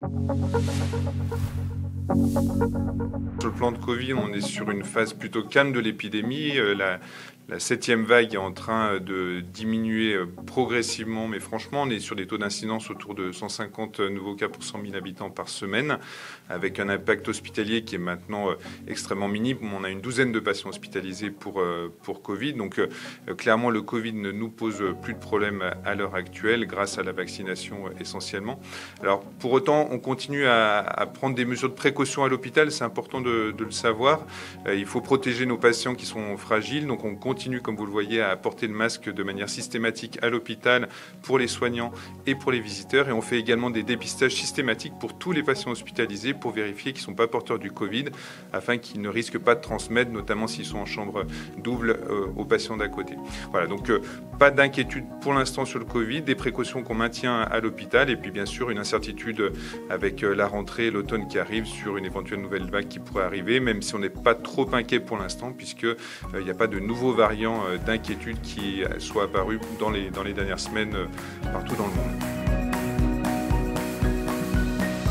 Sur le plan de Covid, on est sur une phase plutôt calme de l'épidémie. La septième vague est en train de diminuer progressivement, mais franchement, on est sur des taux d'incidence autour de 150 nouveaux cas pour 100 000 habitants par semaine, avec un impact hospitalier qui est maintenant extrêmement minime. On a une douzaine de patients hospitalisés pour Covid. Donc clairement, le Covid ne nous pose plus de problème à l'heure actuelle, grâce à la vaccination essentiellement. Alors pour autant, on continue à prendre des mesures de précaution à l'hôpital. C'est important de le savoir. Il faut protéger nos patients qui sont fragiles. Donc on continue, comme vous le voyez, à porter le masque de manière systématique à l'hôpital pour les soignants et pour les visiteurs. Et on fait également des dépistages systématiques pour tous les patients hospitalisés pour vérifier qu'ils ne sont pas porteurs du Covid, afin qu'ils ne risquent pas de transmettre, notamment s'ils sont en chambre double aux patients d'à côté. Voilà, donc pas d'inquiétude pour l'instant sur le Covid, des précautions qu'on maintient à l'hôpital et puis bien sûr une incertitude avec la rentrée, l'automne qui arrive sur une éventuelle nouvelle vague qui pourrait arriver, même si on n'est pas trop inquiet pour l'instant puisqu'il n'y a pas de nouveaux variants d'inquiétude qui soient apparus dans les dernières semaines partout dans le monde.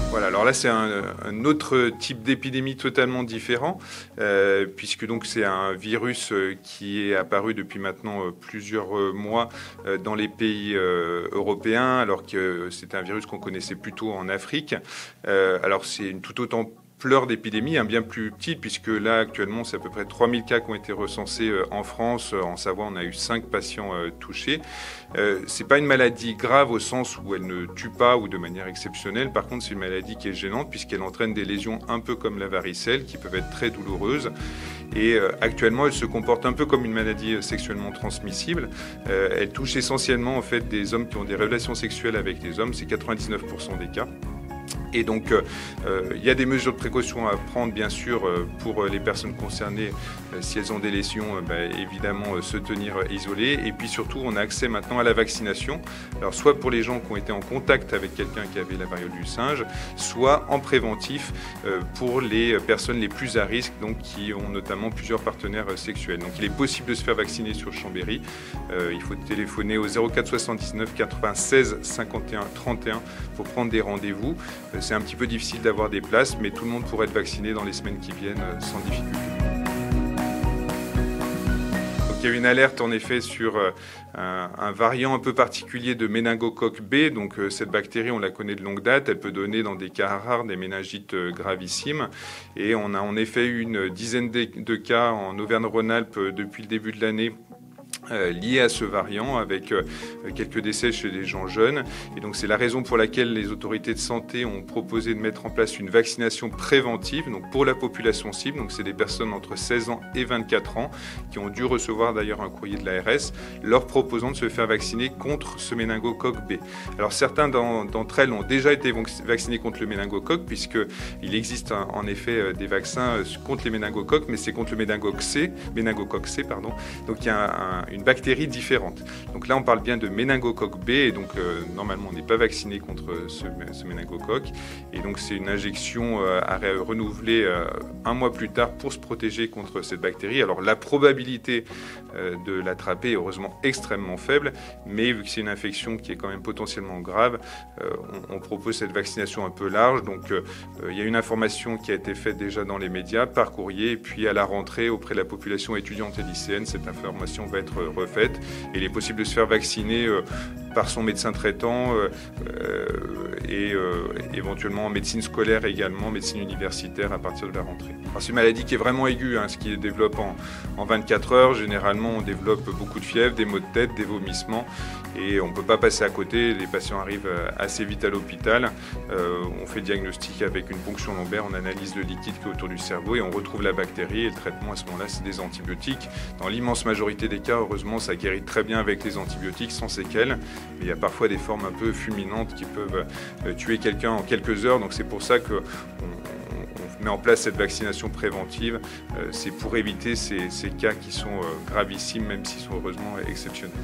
Voilà, alors là c'est un autre type d'épidémie totalement différent, puisque donc c'est un virus qui est apparu depuis maintenant plusieurs mois dans les pays européens, alors que c'était un virus qu'on connaissait plutôt en Afrique. Alors c'est une toute autre ampleur d'épidémie, bien plus petite, puisque là actuellement c'est à peu près 3000 cas qui ont été recensés en France. En Savoie, on a eu 5 patients touchés. C'est pas une maladie grave au sens où elle ne tue pas ou de manière exceptionnelle. Par contre, c'est une maladie qui est gênante puisqu'elle entraîne des lésions un peu comme la varicelle qui peuvent être très douloureuses. Et actuellement, elle se comporte un peu comme une maladie sexuellement transmissible. Elle touche essentiellement en fait des hommes qui ont des relations sexuelles avec des hommes. C'est 99% des cas. Et donc, il y a des mesures de précaution à prendre, bien sûr, pour les personnes concernées. Si elles ont des lésions, évidemment, se tenir isolées. Et puis surtout, on a accès maintenant à la vaccination. Alors, soit pour les gens qui ont été en contact avec quelqu'un qui avait la variole du singe, soit en préventif pour les personnes les plus à risque, donc qui ont notamment plusieurs partenaires sexuels. Donc, il est possible de se faire vacciner sur Chambéry. Il faut téléphoner au 04 79 96 51 31 pour prendre des rendez-vous. C'est un petit peu difficile d'avoir des places, mais tout le monde pourrait être vacciné dans les semaines qui viennent sans difficulté. Donc, il y a une alerte en effet sur un variant un peu particulier de méningocoque B. Donc cette bactérie, on la connaît de longue date. Elle peut donner dans des cas rares des méningites gravissimes. Et on a en effet eu une dizaine de cas en Auvergne-Rhône-Alpes depuis le début de l'année, lié à ce variant, avec quelques décès chez les gens jeunes. Et donc c'est la raison pour laquelle les autorités de santé ont proposé de mettre en place une vaccination préventive, donc pour la population cible. Donc c'est des personnes entre 16 ans et 24 ans qui ont dû recevoir d'ailleurs un courrier de l'ARS leur proposant de se faire vacciner contre ce méningocoque B. Alors certains d'entre elles ont déjà été vaccinés contre le méningocoque, puisqu'il existe en effet des vaccins contre les méningocoques, mais c'est contre le méningocoque C, Donc il y a une bactérie différente. Donc là, on parle bien de méningocoque B, et donc normalement, on n'est pas vacciné contre ce méningocoque. Et donc, c'est une injection à renouveler un mois plus tard pour se protéger contre cette bactérie. Alors, la probabilité de l'attraper est heureusement extrêmement faible, mais vu que c'est une infection qui est quand même potentiellement grave, on propose cette vaccination un peu large. Donc, il y a une information qui a été faite déjà dans les médias, par courrier, et puis à la rentrée, auprès de la population étudiante et lycéenne, cette information va être refaite. Et il est possible de se faire vacciner par son médecin traitant et éventuellement en médecine scolaire également, médecine universitaire à partir de la rentrée. Alors, c'est une maladie qui est vraiment aiguë, ce qui se développe en 24 heures. Généralement, on développe beaucoup de fièvre, des maux de tête, des vomissements, et on ne peut pas passer à côté. Les patients arrivent assez vite à l'hôpital. On fait le diagnostic avec une ponction lombaire, on analyse le liquide qui est autour du cerveau et on retrouve la bactérie. Et le traitement à ce moment-là, c'est des antibiotiques. Dans l'immense majorité des cas, heureusement, ça guérit très bien avec les antibiotiques sans séquelles. Mais il y a parfois des formes un peu fulminantes qui peuvent tuer quelqu'un en quelques heures. Donc c'est pour ça qu'on met en place cette vaccination préventive. C'est pour éviter ces cas qui sont gravissimes, même s'ils sont heureusement exceptionnels.